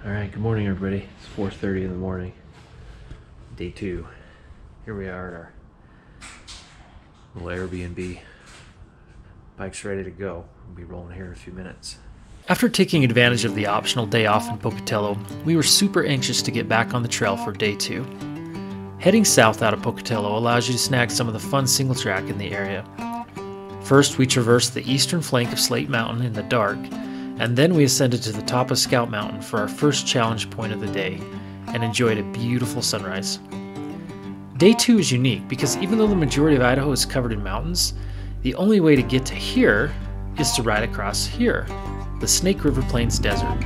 Alright, good morning everybody. It's 4:30 in the morning. Day 2. Here we are at our little Airbnb. Bike's ready to go. We'll be rolling here in a few minutes. After taking advantage of the optional day off in Pocatello, we were super anxious to get back on the trail for day 2. Heading south out of Pocatello allows you to snag some of the fun single track in the area. First, we traversed the eastern flank of Slate Mountain in the dark, and then we ascended to the top of Scout Mountain for our first challenge point of the day, and enjoyed a beautiful sunrise. Day 2 is unique because even though the majority of Idaho is covered in mountains, the only way to get to here is to ride across here, the Snake River Plains Desert.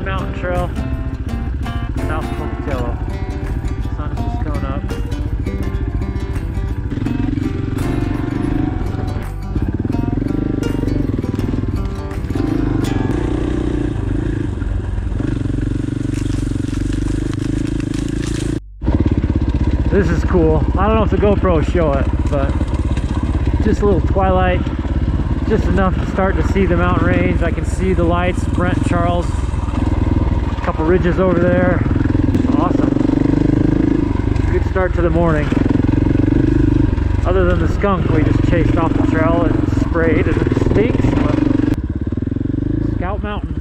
Mountain Trail, south of Pocatello. Sun is just coming up. This is cool. I don't know if the GoPro will show it, but just a little twilight, just enough to start to see the mountain range. I can see the lights, Brent, Charles. Couple ridges over there. Awesome. Good start to the morning. Other than the skunk we just chased off the trail and sprayed, and it stinks, but Scout Mountain.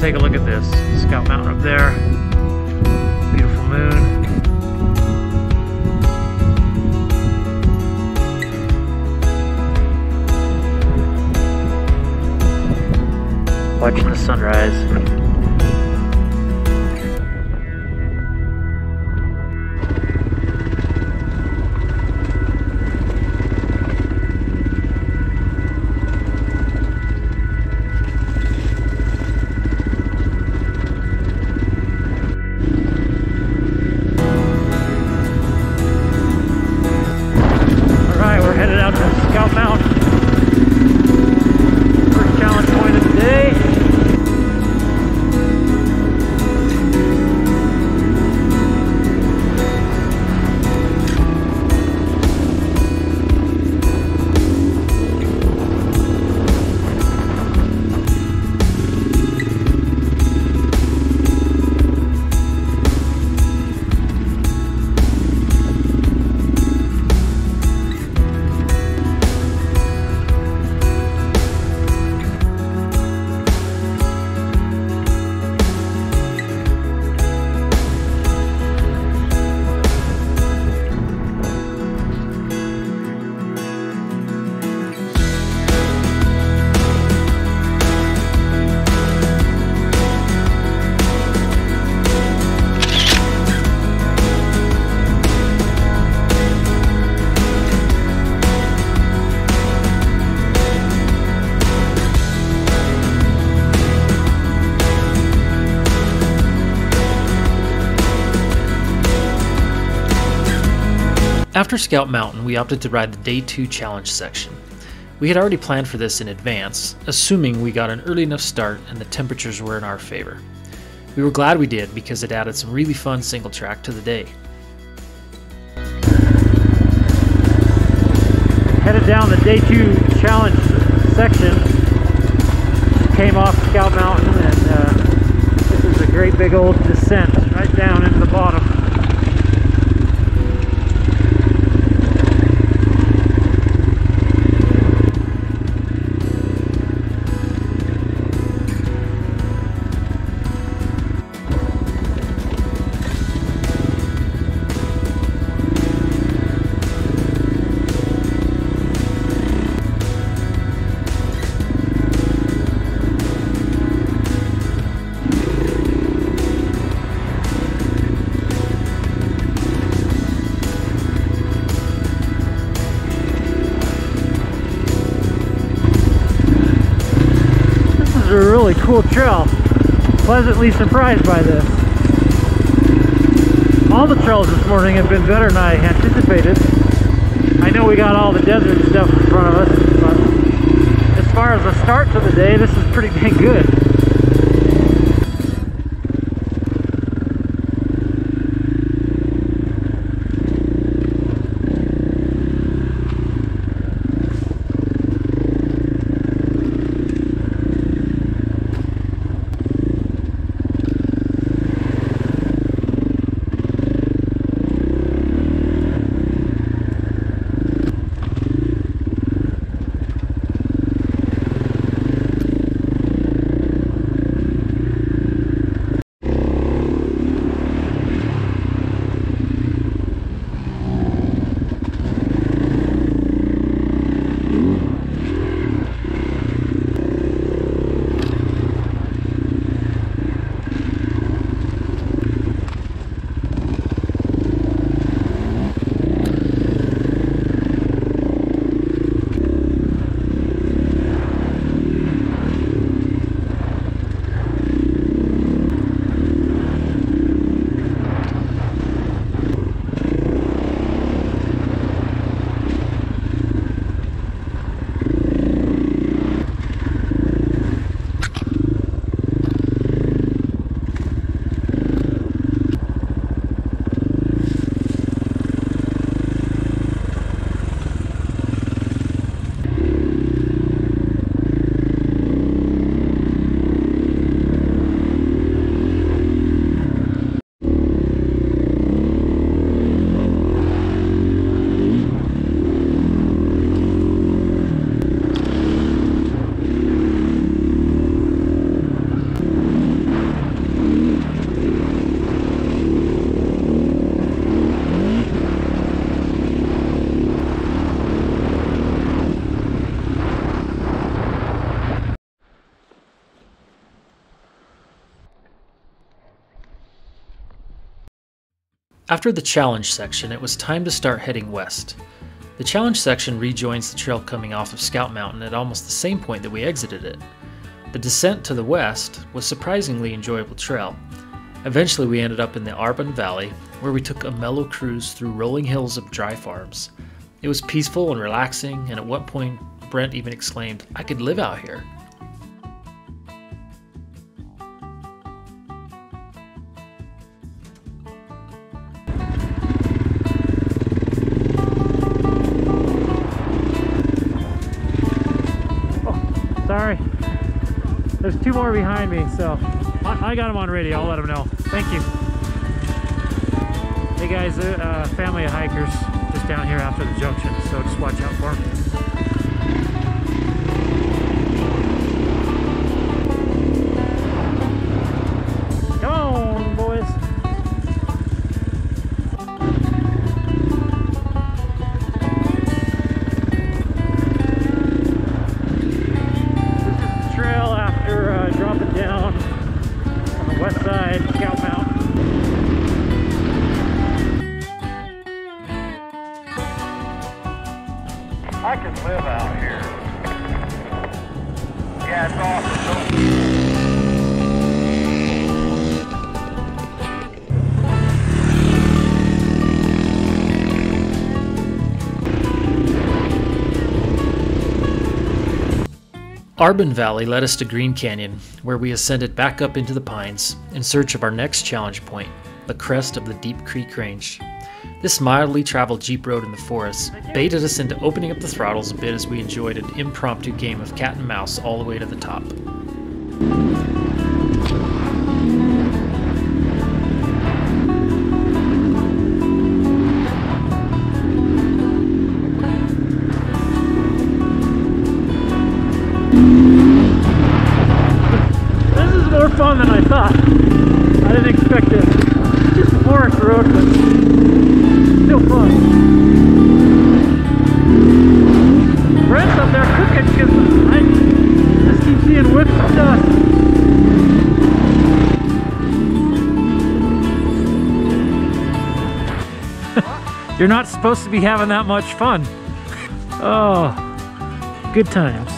Take a look at this, Scout Mountain up there, beautiful moon. Watching the sunrise. Scout Mountain. First challenge point of the day. After Scout Mountain, we opted to ride the Day 2 challenge section. We had already planned for this in advance, assuming we got an early enough start and the temperatures were in our favor. We were glad we did because it added some really fun single track to the day. Headed down the Day 2 challenge section. Came off Scout Mountain, and this is a great big old descent right down into the bottom. A really cool trail. Pleasantly surprised by this. All the trails this morning have been better than I anticipated. I know we got all the desert stuff in front of us, but as far as the start to the day, this is pretty dang good. After the challenge section, it was time to start heading west. The challenge section rejoins the trail coming off of Scout Mountain at almost the same point that we exited it. The descent to the west was a surprisingly enjoyable trail. Eventually we ended up in the Aspen Valley, where we took a mellow cruise through rolling hills of dry farms. It was peaceful and relaxing, and at one point Brent even exclaimed, "I could live out here." Sorry. There's two more behind me, so I got them on radio. I'll let them know. Thank you. Hey guys, family of hikers just down here after the junction, so just watch out for them. Come on, boys. Dropping down on the west side, Scout Mountain. I could live out here. Yeah, it's awesome. Arbon Valley led us to Green Canyon, where we ascended back up into the pines in search of our next challenge point, the crest of the Deep Creek Range. This mildly traveled jeep road in the forest baited us into opening up the throttles a bit as we enjoyed an impromptu game of cat and mouse all the way to the top. This is more fun than I thought. I didn't expect it. Just a forest road, but still fun. Brent's up there cooking because I just keep seeing whips of dust. You're not supposed to be having that much fun. Oh, good times.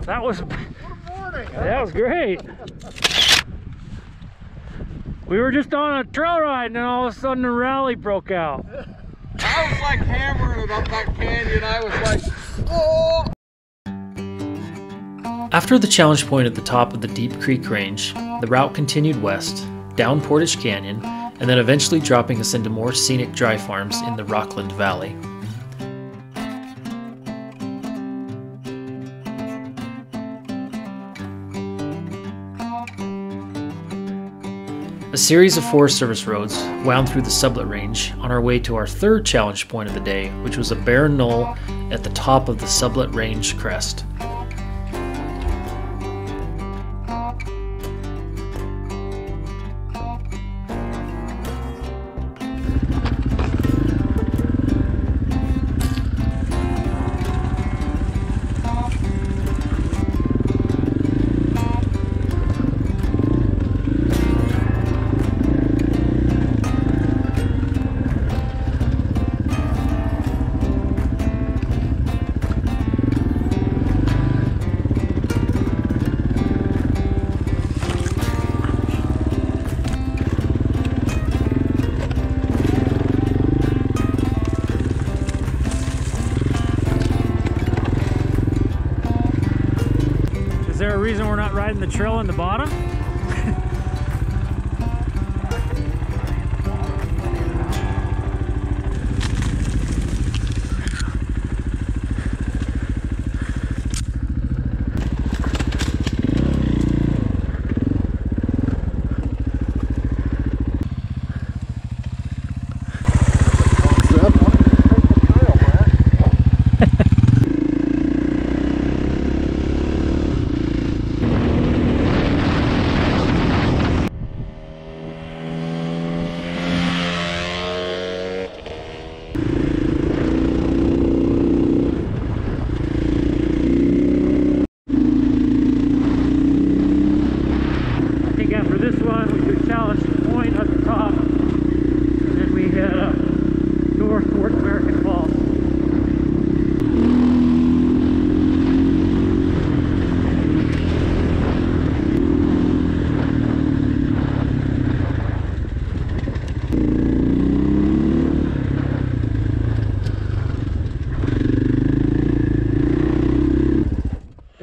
That was, what a morning, huh? That was great. We were just on a trail ride and then all of a sudden a rally broke out. I was like hammering it up that canyon. I was like, oh! After the challenge point at the top of the Deep Creek Range, the route continued west, down Portage Canyon, and then eventually dropping us into more scenic dry farms in the Rockland Valley. A series of Forest Service roads wound through the Sublett Range on our way to our third challenge point of the day, which was a barren knoll at the top of the Sublett Range crest. Is there a reason we're not riding the trail in the bottom?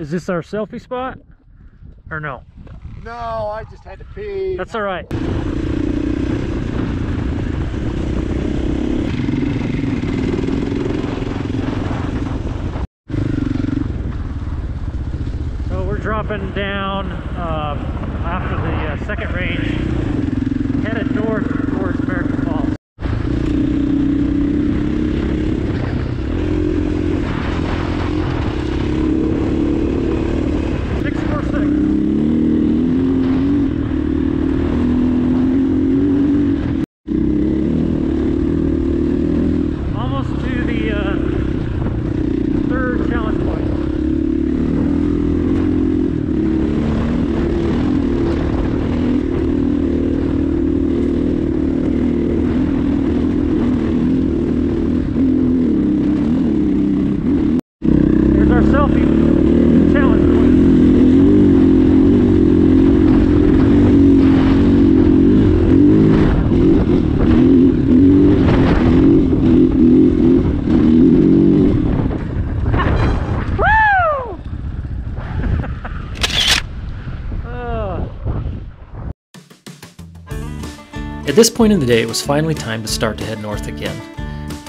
Is this our selfie spot? Or no? No, I just had to pee. That's all right. So we're dropping down after the second range, headed north towards American Falls. At this point in the day, it was finally time to start to head north again.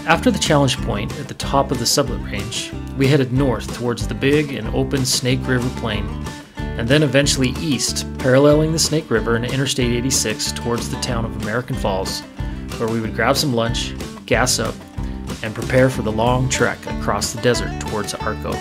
After the challenge point at the top of the Sublett range, we headed north towards the big and open Snake River Plain, and then eventually east, paralleling the Snake River and Interstate 86 towards the town of American Falls, where we would grab some lunch, gas up, and prepare for the long trek across the desert towards Arco.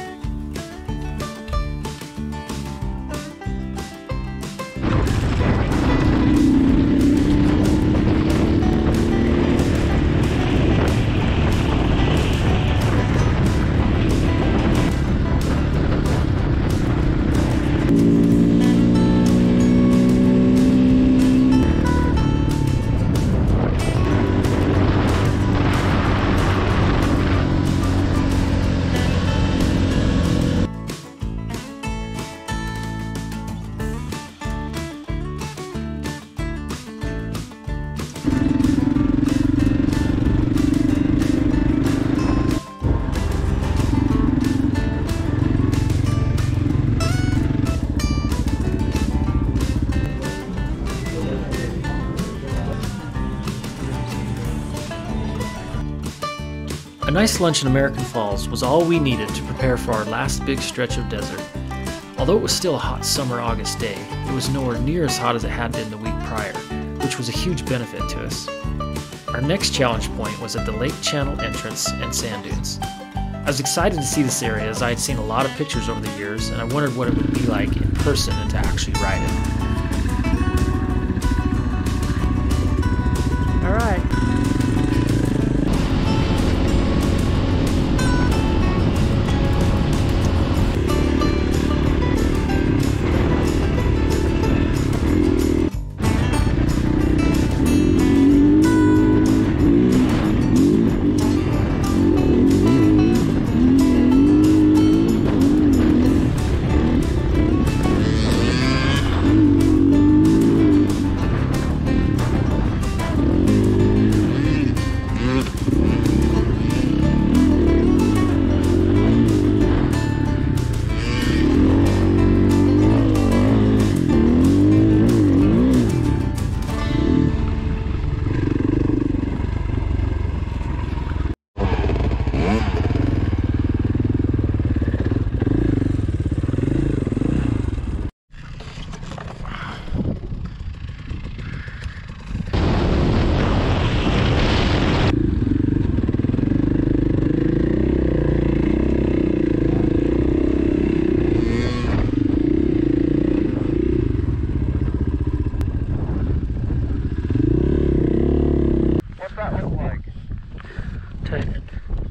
A nice lunch in American Falls was all we needed to prepare for our last big stretch of desert. Although it was still a hot summer August day, it was nowhere near as hot as it had been the week prior, which was a huge benefit to us. Our next challenge point was at the Lake Channel entrance and sand dunes. I was excited to see this area as I had seen a lot of pictures over the years, and I wondered what it would be like in person and to actually ride it. All right.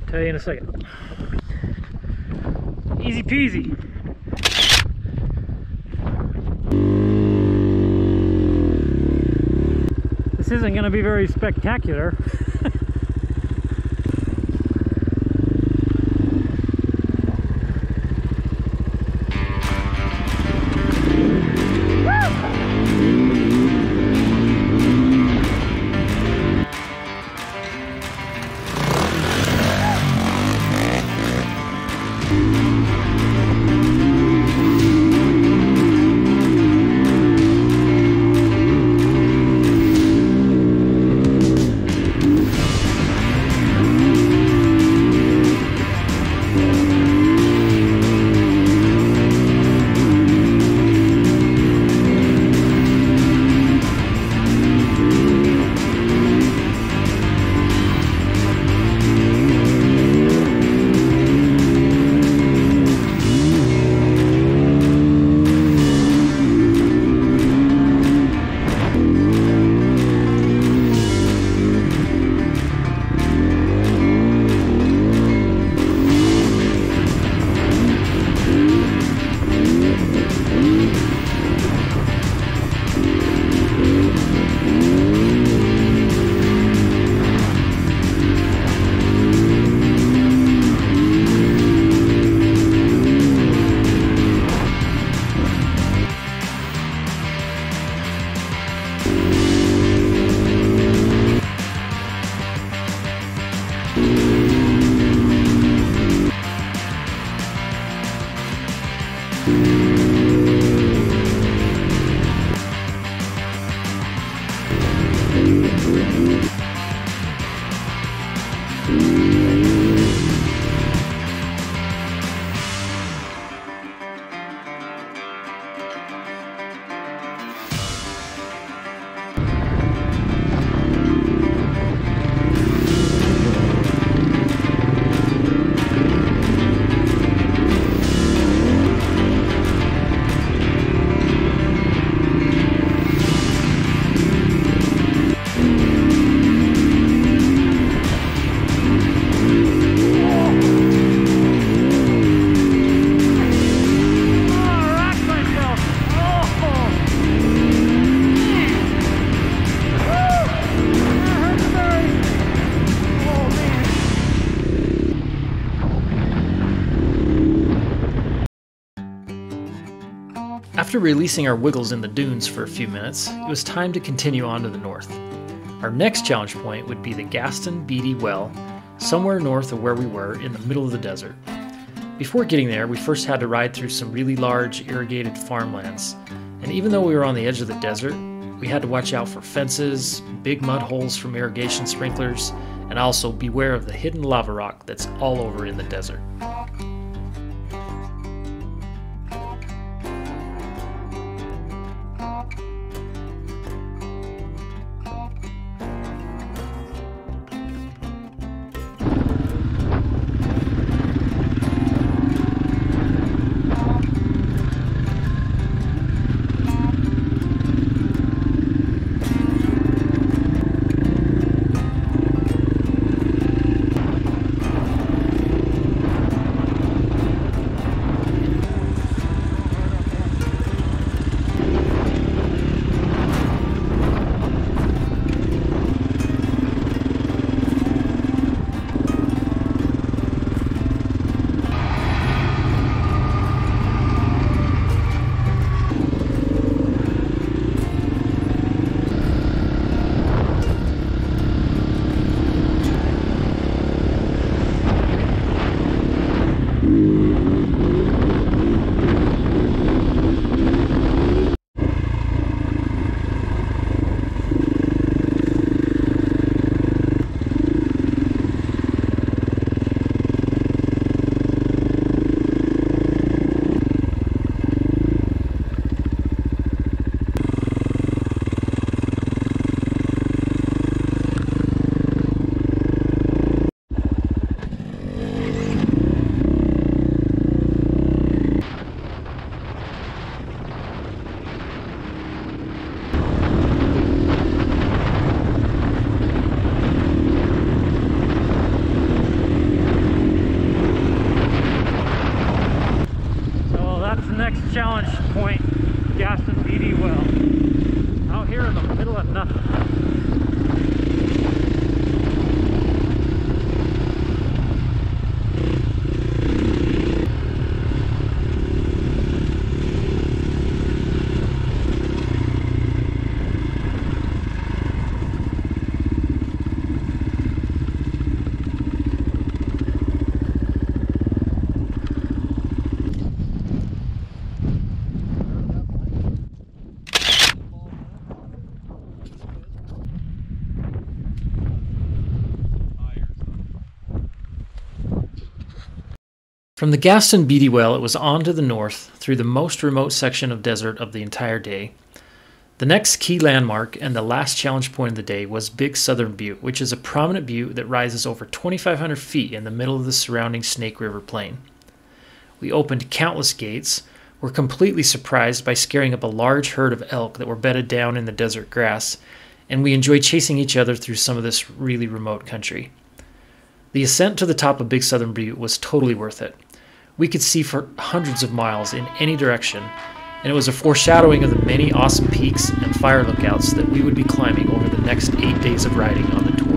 Tell you in a second. Easy peasy. This isn't going to be very spectacular. After releasing our wiggles in the dunes for a few minutes, it was time to continue on to the north. Our next challenge point would be the Gaston Beatty Well, somewhere north of where we were in the middle of the desert. Before getting there, we first had to ride through some really large irrigated farmlands, and even though we were on the edge of the desert, we had to watch out for fences, big mud holes from irrigation sprinklers, and also beware of the hidden lava rock that's all over in the desert. Challenge point, Gaston Beatty Well. Out here in the middle of nothing. From the Gaston Beatty Well, it was on to the north through the most remote section of desert of the entire day. The next key landmark and the last challenge point of the day was Big Southern Butte, which is a prominent butte that rises over 2,500 feet in the middle of the surrounding Snake River Plain. We opened countless gates, were completely surprised by scaring up a large herd of elk that were bedded down in the desert grass, and we enjoyed chasing each other through some of this really remote country. The ascent to the top of Big Southern Butte was totally worth it. We could see for hundreds of miles in any direction, and it was a foreshadowing of the many awesome peaks and fire lookouts that we would be climbing over the next 8 days of riding on the tour.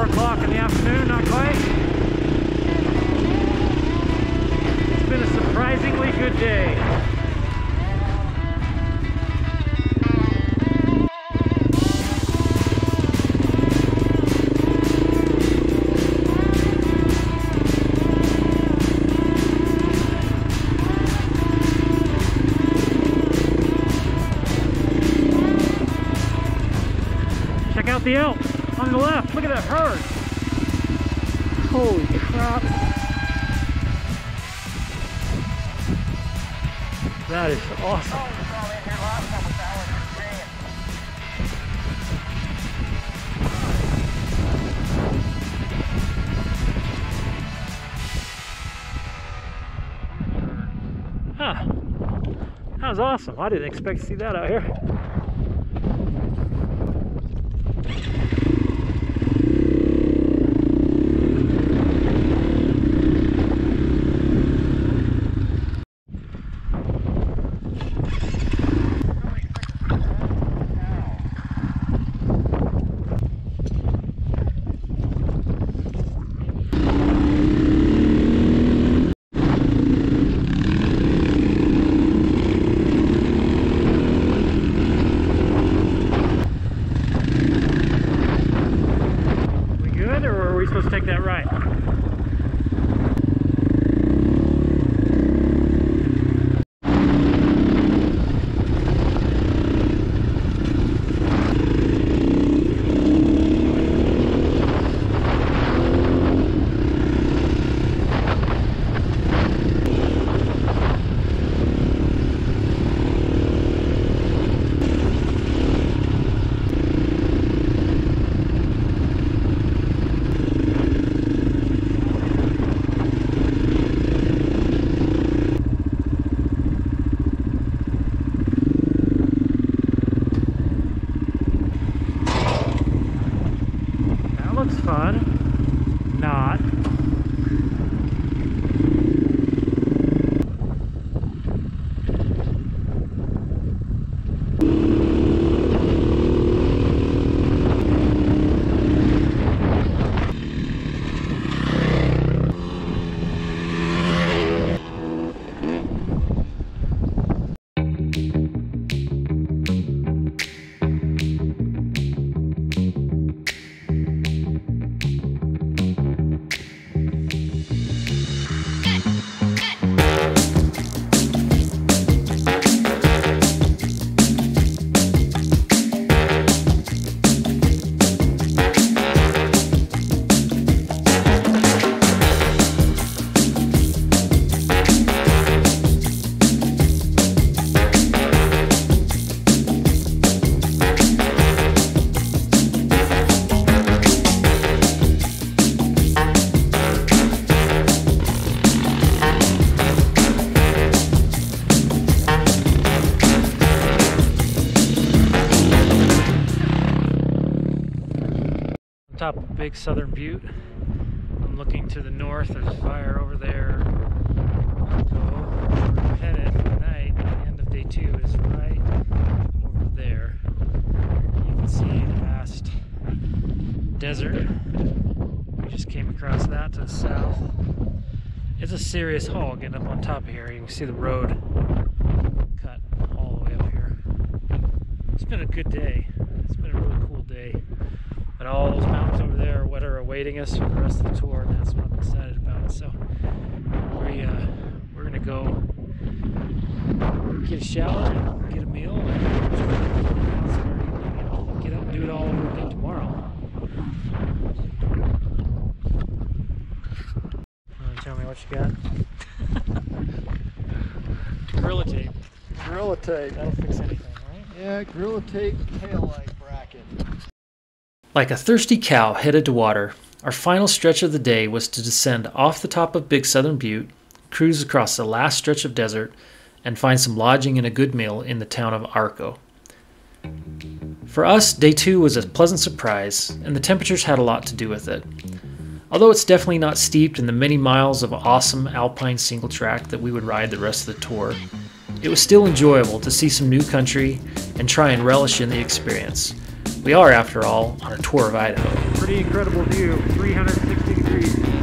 4 o'clock in the afternoon, not quite. It's been a surprisingly good day. Check out the elk on the left. Look at that herd. Holy crap. That is awesome. Huh. That was awesome. I didn't expect to see that out here. Supposed to take that right. Looks fun. Not. Top of Big Southern Butte. I'm looking to the north. There's a fire over there. So where we're headed tonight, the end of day 2 is right over there. You can see the vast desert. We just came across that to the south. It's a serious haul getting up on top of here. You can see the road cut all the way up here. It's been a good day. It's been a really cool day. But all those mountains over there are what are awaiting us for the rest of the tour, and that's what I'm excited about. So we're gonna go get a shower and get a meal and get up and do it all over again tomorrow. Tell me what you got. Gorilla tape. Gorilla tape. That'll fix anything, right? Yeah, Gorilla tape tail light bracket. Like a thirsty cow headed to water, our final stretch of the day was to descend off the top of Big Southern Butte, cruise across the last stretch of desert, and find some lodging and a good meal in the town of Arco. For us, day 2 was a pleasant surprise, and the temperatures had a lot to do with it. Although it's definitely not steeped in the many miles of awesome alpine single track that we would ride the rest of the tour, it was still enjoyable to see some new country and try and relish in the experience. We are, after all, on a tour of Idaho. Pretty incredible view, 360 degrees.